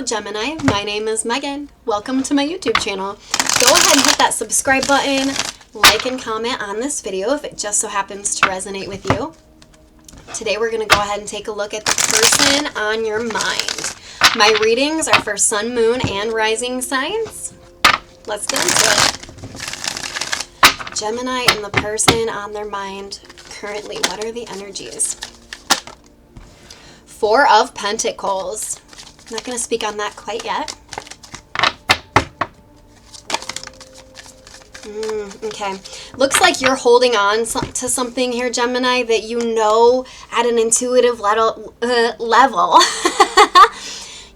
Gemini, my name is Megan. Welcome to my YouTube channel. Go ahead and hit that subscribe button, like and comment on this video if it just so happens to resonate with you. Today we're going to go ahead and take a look at the person on your mind. My readings are for sun, moon, and rising signs. Let's get into it. Gemini and the person on their mind currently. What are the energies? Four of Pentacles. I'm not going to speak on that quite yet. Okay. Looks like you're holding on to something here, Gemini, that you know at an intuitive level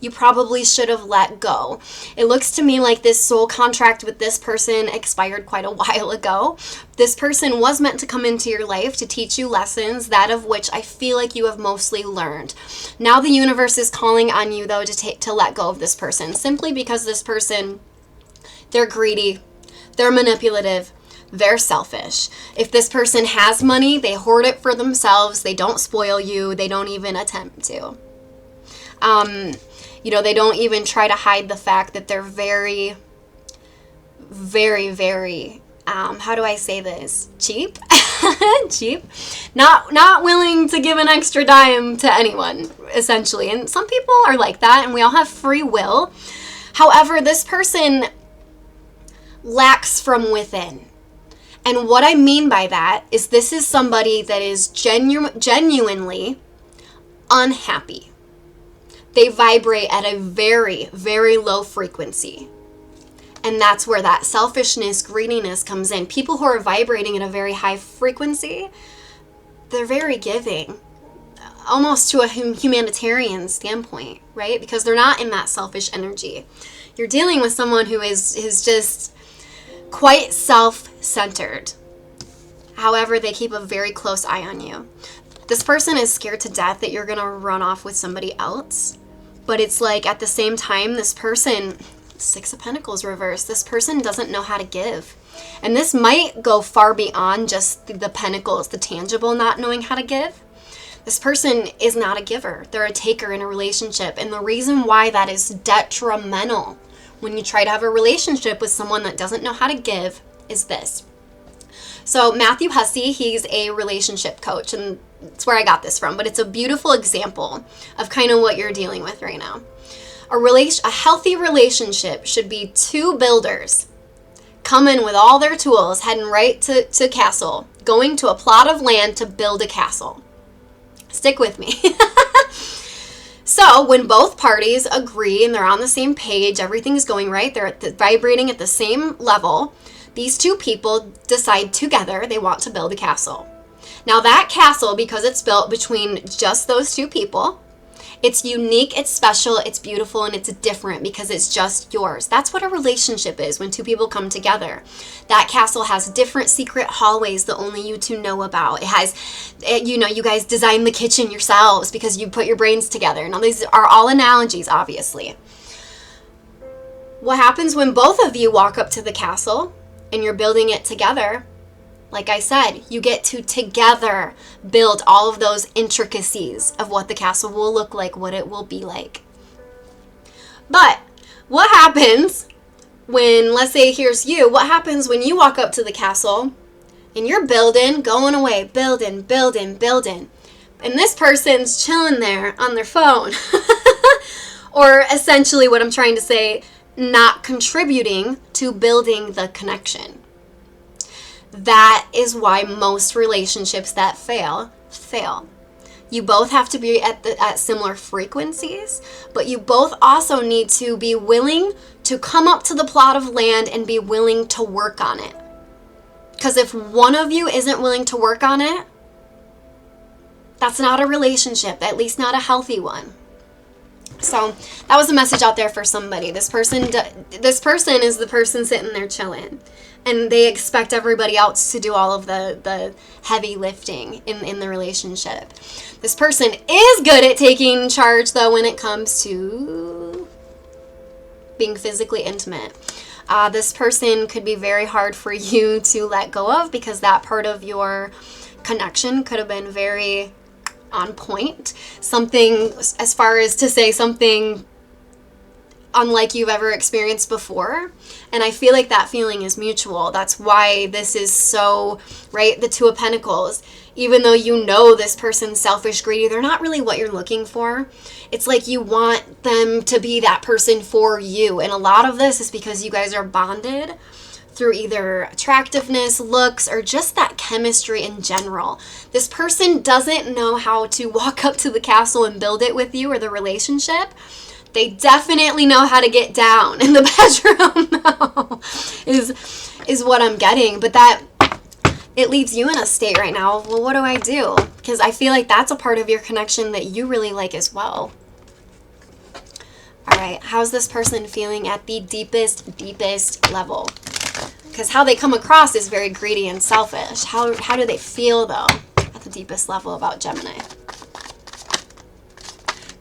you probably should have let go. It looks to me like this soul contract with this person expired quite a while ago. This person was meant to come into your life to teach you lessons, that of which I feel like you have mostly learned. Now the universe is calling on you, though, to let go of this person, simply because this person, they're greedy, they're manipulative, they're selfish. If this person has money, they hoard it for themselves. They don't spoil you. They don't even attempt to. They don't even try to hide the fact that they're very, very, very, how do I say this? Cheap? Cheap. Not willing to give an extra dime to anyone, essentially. And some people are like that, and we all have free will. However, this person lacks from within. And what I mean by that is this is somebody that is genuinely unhappy. They vibrate at a very, very low frequency. And that's where that selfishness, greediness comes in. People who are vibrating at a very high frequency, they're very giving, almost to a humanitarian standpoint, right? Because they're not in that selfish energy. You're dealing with someone who is just quite self-centered. However, they keep a very close eye on you. This person is scared to death that you're going to run off with somebody else. But it's like at the same time, this person, Six of Pentacles reversed, this person doesn't know how to give. And this might go far beyond just the pentacles, the tangible not knowing how to give. This person is not a giver. They're a taker in a relationship. And the reason why that is detrimental when you try to have a relationship with someone that doesn't know how to give is this. So Matthew Hussey, he's a relationship coach, and that's where I got this from, but it's a beautiful example of kind of what you're dealing with right now. A healthy relationship should be two builders coming with all their tools, heading right to castle, going to a plot of land to build a castle. Stick with me. So when both parties agree and they're on the same page, everything's going right, they're vibrating at the same level, these two people decide together they want to build a castle. Now that castle, because it's built between just those two people, it's unique, it's special, it's beautiful, and it's different because it's just yours. That's what a relationship is when two people come together. That castle has different secret hallways that only you two know about. It has, you guys design the kitchen yourselves because you put your brains together. Now these are all analogies, obviously. What happens when both of you walk up to the castle and you're building it together? Like I said, you get to together build all of those intricacies of what the castle will look like, what it will be like. But what happens when, let's say here's you, what happens when you walk up to the castle and you're building, going away, building, and this person's chilling there on their phone? Or essentially what I'm trying to say, not contributing to building the connection. That is why most relationships that fail. You both have to be at similar frequencies, but you both also need to be willing to come up to the plot of land and be willing to work on it. Because if one of you isn't willing to work on it, that's not a relationship, at least not a healthy one. So that was a message out there for somebody. This person is the person sitting there chilling, and they expect everybody else to do all of the heavy lifting in the relationship. This person is good at taking charge, though, when it comes to being physically intimate. This person could be very hard for you to let go of because that part of your connection could have been very on point. Something, as far as to say something unlike you've ever experienced before. And I feel like that feeling is mutual. That's why this is so, right? The Two of Pentacles. Even though you know this person's selfish, greedy, they're not really what you're looking for. It's like you want them to be that person for you. And a lot of this is because you guys are bonded through either attractiveness, looks, or just that chemistry in general. This person doesn't know how to walk up to the castle and build it with you or the relationship. They definitely know how to get down in the bedroom now, is what I'm getting. But that, it leaves you in a state right now, well, what do I do? Because I feel like that's a part of your connection that you really like as well. All right, how's this person feeling at the deepest level? Because how they come across is very greedy and selfish. How do they feel, though, at the deepest level about Gemini?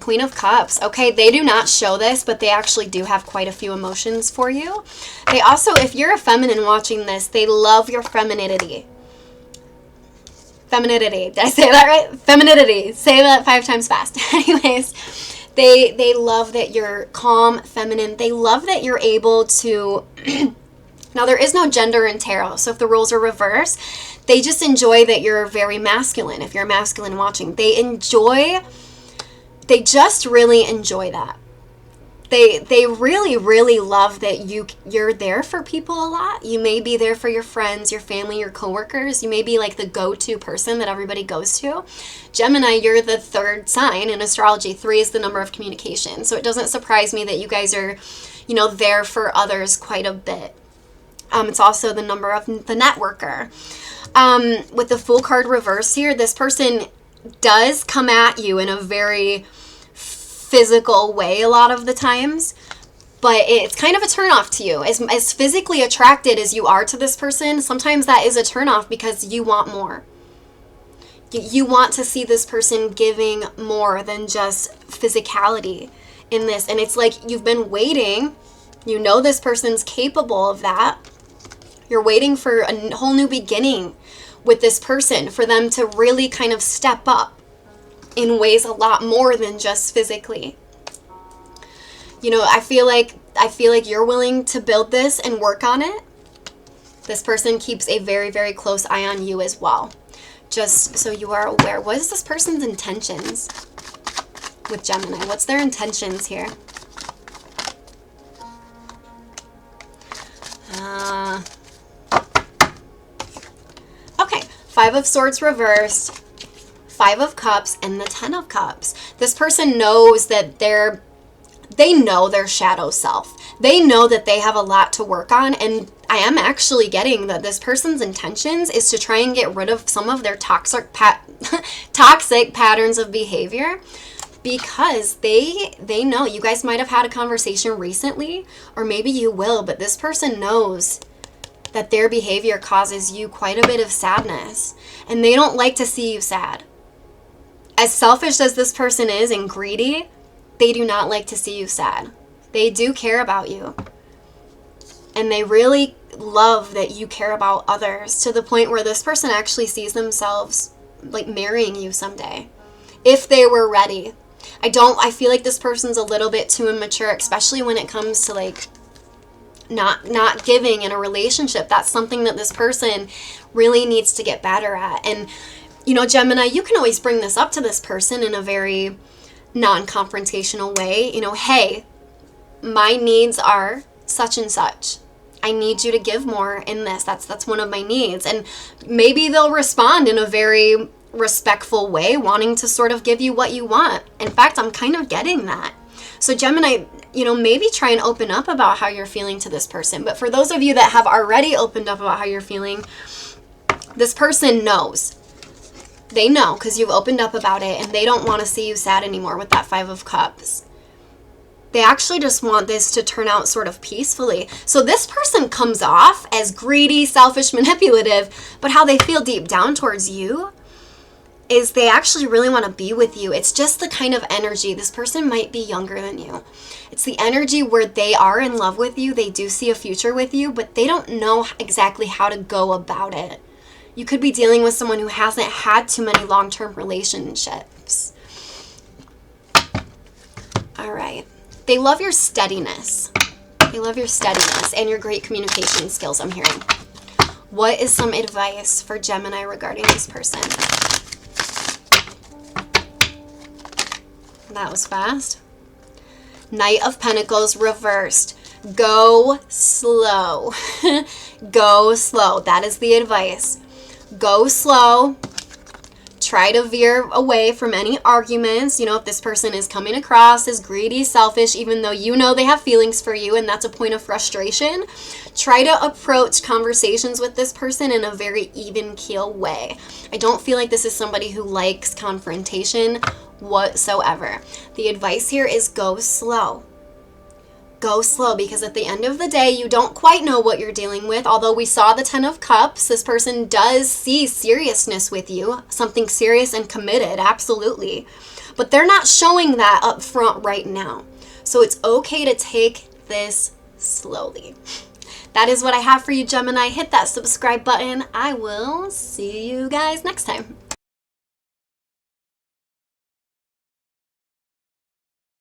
Queen of Cups. Okay, they do not show this, but they actually do have quite a few emotions for you. They also, if you're a feminine watching this, they love your femininity. Femininity. Did I say that right? Femininity. Say that 5 times fast. Anyways, they love that you're calm, feminine. They love that you're able to... Now, there is no gender in tarot, so if the roles are reversed, they just enjoy that you're very masculine. If you're masculine watching, they just really enjoy that. They really, really love that you're there for people a lot. You may be there for your friends, your family, your coworkers. You may be like the go-to person that everybody goes to. Gemini, you're the 3rd sign in astrology. 3 is the number of communication. So it doesn't surprise me that you guys are, there for others quite a bit. It's also the number of the networker. With the Fool card reverse here, this person does come at you in a very physical way a lot of the times, but it's kind of a turnoff to you. As physically attracted as you are to this person, sometimes that is a turnoff because you want more. You want to see this person giving more than just physicality in this. And it's like you've been waiting. You know this person's capable of that. You're waiting for a whole new beginning with this person, for them to really kind of step up in ways a lot more than just physically. I feel like you're willing to build this and work on it. This person keeps a very, very close eye on you as well. Just so you are aware, what is this person's intentions with Gemini? What's their intentions here? Okay, 5 of Swords reversed, 5 of Cups, and the 10 of Cups. This person knows that they know their shadow self. They know that they have a lot to work on, and I am actually getting that this person's intentions is to try and get rid of some of their toxic patterns of behavior, because they know. You guys might have had a conversation recently, or maybe you will, but this person knows that their behavior causes you quite a bit of sadness, and they don't like to see you sad. As selfish as this person is and greedy, they do not like to see you sad. They do care about you, and they really love that you care about others, to the point where this person actually sees themselves like marrying you someday, if they were ready. I feel like this person's a little bit too immature, especially when it comes to like not giving in a relationship. That's something that this person really needs to get better at. And Gemini, you can always bring this up to this person in a very non-confrontational way. Hey, my needs are such and such. I need you to give more in this. That's one of my needs. And maybe they'll respond in a very respectful way, wanting to sort of give you what you want. In fact, I'm kind of getting that. So Gemini, maybe try and open up about how you're feeling to this person. But for those of you that have already opened up about how you're feeling, this person knows. They know, because you've opened up about it, and they don't want to see you sad anymore with that 5 of Cups. They actually just want this to turn out sort of peacefully. So this person comes off as greedy, selfish, manipulative, but how they feel deep down towards you is they actually really want to be with you. It's just the kind of energy. This person might be younger than you. It's the energy where they are in love with you. They do see a future with you, but they don't know exactly how to go about it. You could be dealing with someone who hasn't had too many long-term relationships. All right. they love your steadiness. They love your steadiness and your great communication skills, I'm hearing. What is some advice for Gemini regarding this person? That was fast. Knight of Pentacles reversed. Go slow. Go slow. That is the advice. Go slow. Try to veer away from any arguments. You know, if this person is coming across as greedy, selfish, even though you know they have feelings for you and that's a point of frustration, try to approach conversations with this person in a very even keel way. I don't feel like this is somebody who likes confrontation whatsoever. The advice here is go slow. Go slow, because at the end of the day, you don't quite know what you're dealing with. Although we saw the 10 of Cups, this person does see seriousness with you, something serious and committed, absolutely. But they're not showing that up front right now. So it's okay to take this slowly. That is what I have for you, Gemini. Hit that subscribe button. I will see you guys next time.